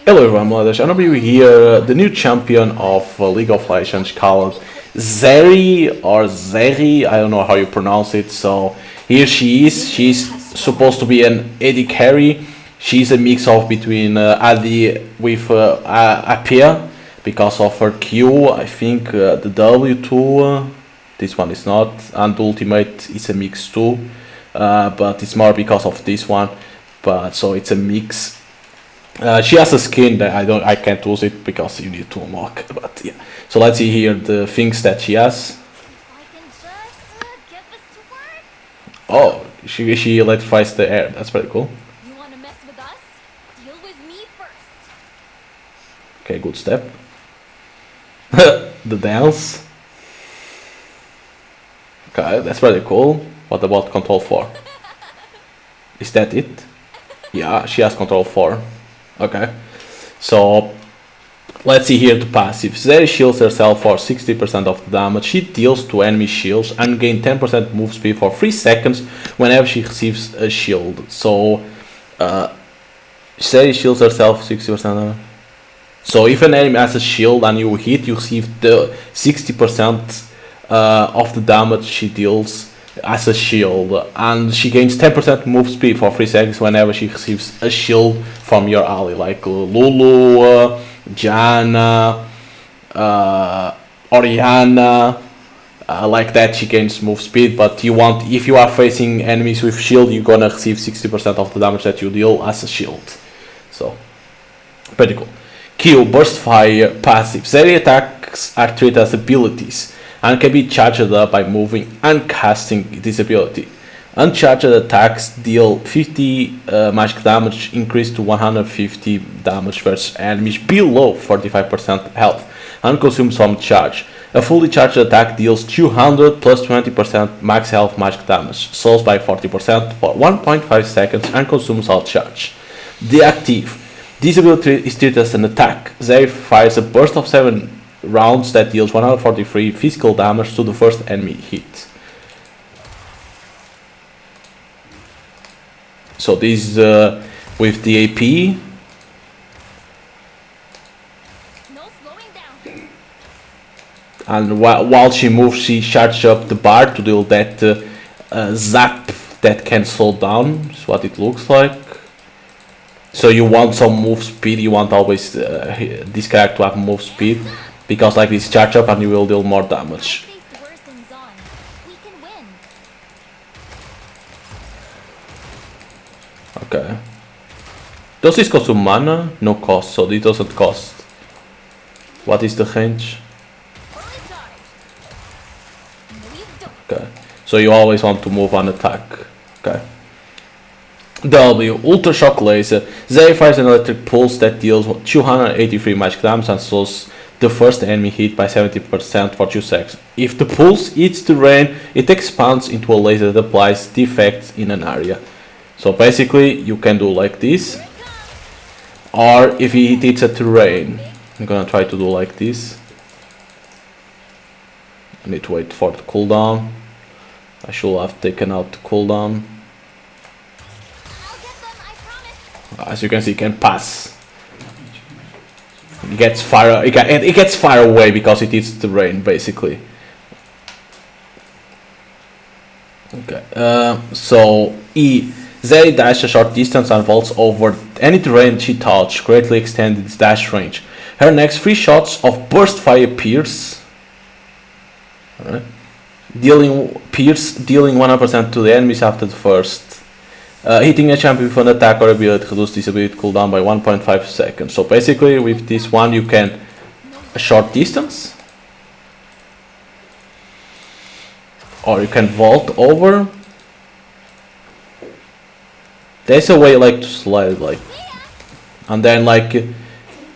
Hello everyone, Mladesh. I'm gonna be here, the new champion of League of Legends called Zeri or Zeri, I don't know how you pronounce it. So here she is. She's supposed to be an AD carry. She's a mix of between AD with Apia because of her Q. I think the W2, this one is not, and ultimate is a mix too, but it's more because of this one. But so it's a mix. She has a skin that I can't use it because you need to unlock. But yeah, so let's see here the things that she has. Oh, she electrifies the air. That's pretty cool. You want to mess with us? Deal with me first. Okay, good step. The dance. Okay, that's pretty cool. What about control 4? Is that it? Yeah, she has control 4. Okay, so let's see here the passive. Zeri shields herself for 60% of the damage. She deals to enemy shields and gain 10% move speed for 3 seconds whenever she receives a shield. So Zeri shields herself 60%. So if an enemy has a shield and you hit, you receive the 60% of the damage she deals as a shield, and she gains 10% move speed for 3 seconds whenever she receives a shield from your ally, like Lulu, Jana, Oriana, like that. She gains move speed, but if you are facing enemies with shield, you're gonna receive 60% of the damage that you deal as a shield. So pretty cool. Q, burst fire, passive. Zeri attacks are treated as abilities and can be charged up by moving and casting this ability. Uncharged attacks deal 50 magic damage, increased to 150 damage versus enemies below 45% health, and consumes some charge. A fully charged attack deals 200 plus 20% max health magic damage, slows by 40% for 1.5 seconds, and consumes all charge. Deactive. This ability is treated as an attack. Zeri fires a burst of 7 rounds that deals 143 physical damage to the first enemy hit. So this is with the AP. No slowing down. And while she moves, she charges up the bar to deal that zap that can slow down. Is what it looks like. So you want some move speed. You want always this character to have move speed, because like this charge up and you will deal more damage. Okay. Does this consume mana? No cost, so it doesn't cost. What is the range? Okay. So you always want to move on attack. Okay. W, Ultra Shock Laser. Zeri fires an electric pulse that deals 283 magic damage and slows the first enemy hit by 70% for 2 seconds. If the pulse hits terrain, it expands into a laser that applies the effects in an area. So basically, you can do like this, or if it hits a terrain, I'm gonna try to do like this. I need to wait for the cooldown. I should have taken out the cooldown. As you can see, it can pass. It gets far away because it hits the terrain, basically. Okay. So E. Zeri dashes a short distance and vaults over any terrain she touches, greatly extending its dash range. Her next 3 shots of burst fire pierce. Alright. Dealing 100% to the enemies after the first. Hitting a champion with an attack or ability reduces this ability cooldown by 1.5 seconds. So basically with this one you can a short distance, or you can vault over. There's a way like to slide, like, and then like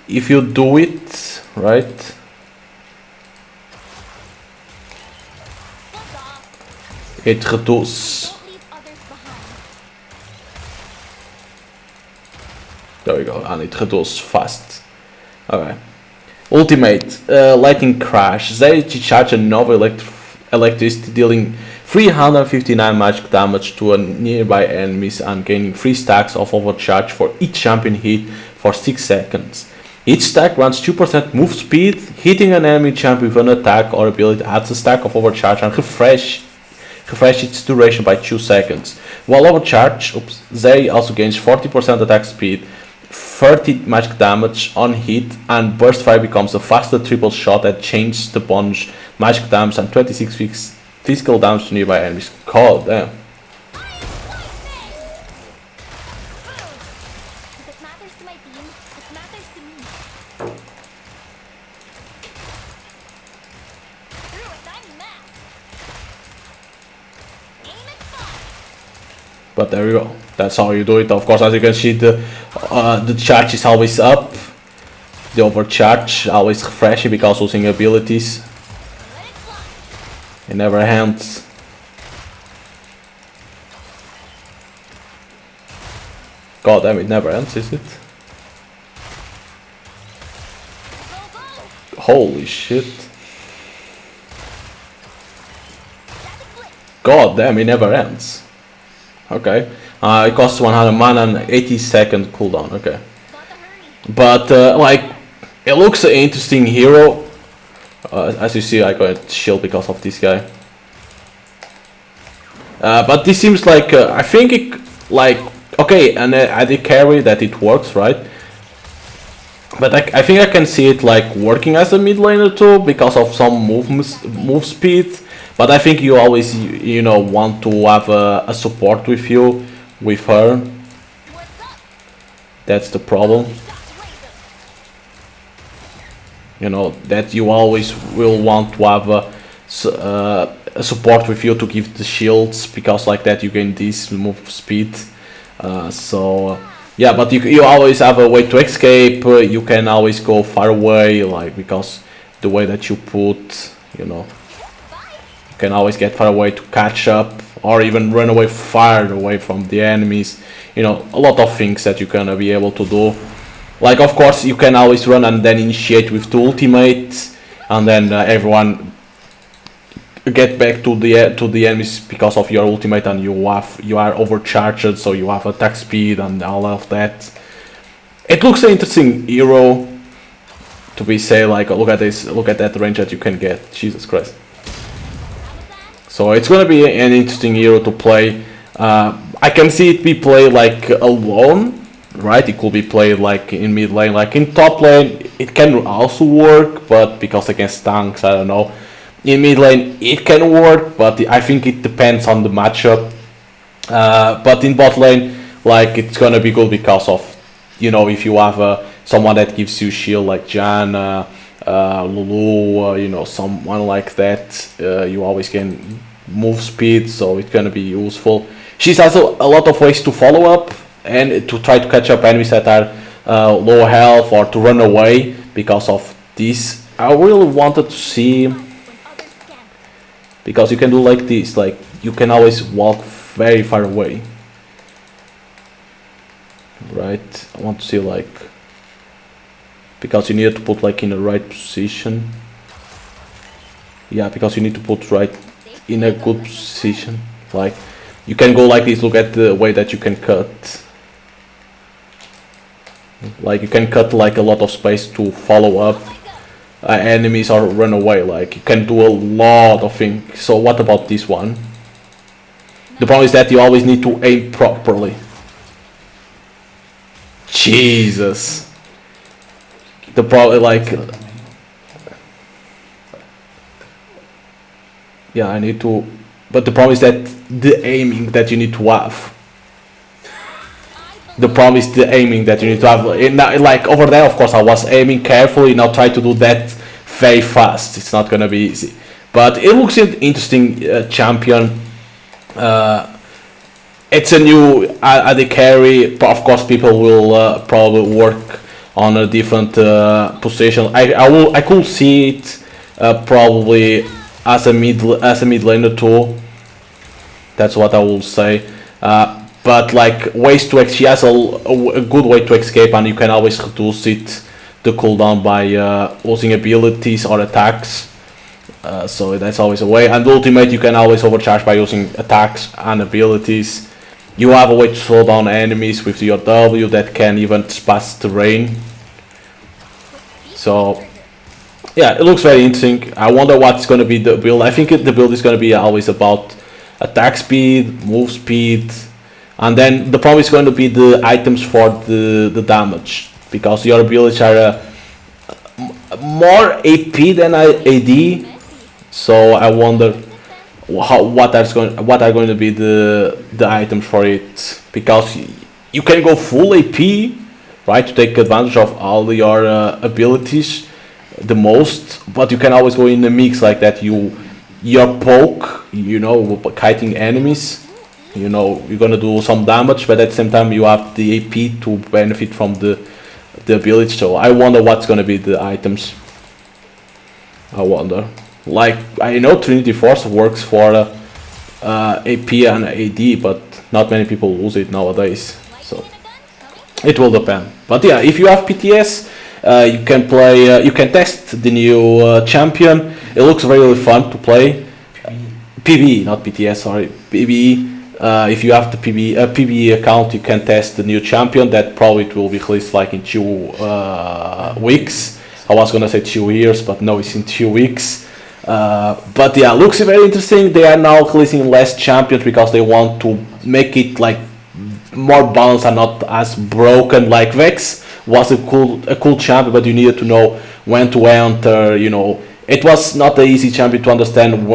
if you do it right, it reduces. There we go, and it reduces fast. Okay. Ultimate, lightning crash. Zeri charges a novel electricity dealing 359 magic damage to a nearby enemies and gaining 3 stacks of overcharge for each champion hit for 6 seconds. Each stack grants 2% move speed. Hitting an enemy champion with an attack or ability adds a stack of overcharge and refresh its duration by 2 seconds. While overcharge, Zeri also gains 40% attack speed, 30 magic damage on hit, and burst fire becomes a faster triple shot that changes the bonus magic damage and 26 physical damage to nearby enemies. God damn. If it matters to my team, it matters to me. Screw it, I'm mad. Aim and fire. But there we go. That's how you do it. Of course, as you can see, the charge is always up. The overcharge always refreshing because using abilities. Let it fly. It never ends. God damn, it never ends, is it? Go, go. Holy shit. Static blitz. God damn, it never ends. Okay. It costs 100 mana and 80-second cooldown. Okay. Gotta hurry. But like, it looks an interesting hero. As you see, I got shield because of this guy. But this seems like I think it like okay, and I did carry that it works, right? But I think I can see it like working as a mid laner too because of some move speed. But I think you always you know want to have a support with you with her. What's up? That's the problem. Shots laser. You know that you always will want to have a support with you to give the shields because like that you gain this move speed. So yeah, but you always have a way to escape. You can always go far away, like because the way that you put, you know, you can always get far away to catch up or even run away far away from the enemies. You know, a lot of things that you're gonna be able to do. Like of course you can always run and then initiate with the ultimate, and then everyone get back to the enemies because of your ultimate, and you are overcharged, so you have attack speed and all of that. It looks an interesting hero to be say like look at this, look at that range that you can get. Jesus Christ. So it's gonna be an interesting hero to play. I can see it be played like alone, right? It could be played like in mid lane, like in top lane. It can also work, but because against tanks, I don't know. In mid lane, it can work, but I think it depends on the matchup. But in bot lane, like it's gonna be good because of, you know, if you have someone that gives you shield like Janna, Lulu, you know, someone like that, you always can move speed, so it's gonna be useful. She has a lot of ways to follow up and to try to catch up enemies that are low health or to run away because of this. I really wanted to see, because you can do like this, like you can always walk very far away, right? I want to see like, because you need to put like in the right position. Yeah, because you need to put right in a good position. Like you can go like this. Look at the way that you can cut. Like you can cut like a lot of space to follow up enemies or run away. Like you can do a lot of things. So what about this one? The problem is that you always need to aim properly. Jesus. The problem, like, yeah, I need to, but the problem is that the aiming that you need to have. The problem is the aiming that you need to have. Like over there, of course, I was aiming carefully. Now try to do that very fast. It's not gonna be easy, but it looks an interesting champion. It's a new AD carry. Of course, people will probably work on a different position. I could see it probably as a mid laner too. That's what I will say. But like ways to she has a good way to escape, and you can always reduce it the cooldown by using abilities or attacks. So that's always a way. And ultimate, you can always overcharge by using attacks and abilities. You have a way to slow down enemies with your W that can even pass terrain. So yeah, it looks very interesting. I wonder what's going to be the build. I think the build is going to be always about attack speed, move speed, and then the problem is going to be the items for the damage, because your abilities are more AP than AD. So I wonder what are going to be the items for it, because you can go full AP, right, to take advantage of all your abilities the most, but you can always go in a mix like that. Your poke, kiting enemies, you're gonna do some damage, but at the same time you have the AP to benefit from the ability. So I wonder what's gonna be the items. I wonder. Like, I know Trinity Force works for AP and AD, but not many people use it nowadays. So it will depend. But yeah, if you have PTS, you can play. You can test the new champion. It looks really fun to play. PvE, not PTS. Sorry, PvE. If you have the PvE account, you can test the new champion. That probably it will be released like in 2 weeks. I was gonna say 2 years, but no, it's in 2 weeks. But yeah, looks very interesting. They are now releasing less champions because they want to make it like more balanced and not as broken. Like Vex was a cool champion, but you needed to know when to enter. It was not an easy champion to understand.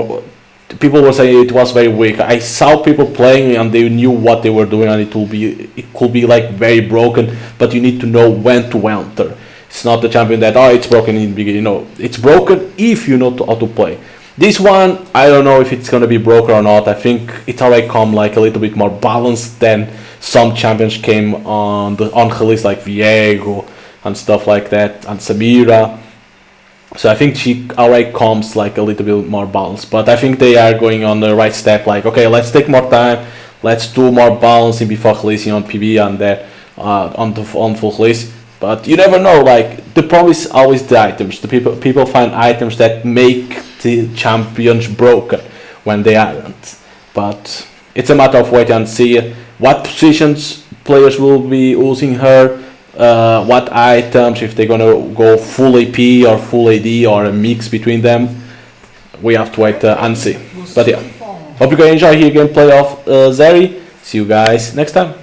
People were saying it was very weak. I saw people playing and they knew what they were doing, and it could be like very broken, but you need to know when to enter. It's not the champion that it's broken in the beginning. It's broken if you know how to play. This one, I don't know if it's gonna be broken or not. I think it's already come like a little bit more balanced than some champions came on release, like Viego and stuff like that, and Samira. So I think she already comes like a little bit more balanced. But I think they are going on the right step. Like, okay, let's take more time. Let's do more balancing before releasing on PB and then on full release. But you never know. Like, the problem is always the items. The people find items that make the champions broken when they aren't. But it's a matter of waiting and see what positions players will be using her. What items, if they're gonna go full AP or full AD or a mix between them. We have to wait and see. But yeah, hope you guys enjoy here gameplay of Zeri. See you guys next time.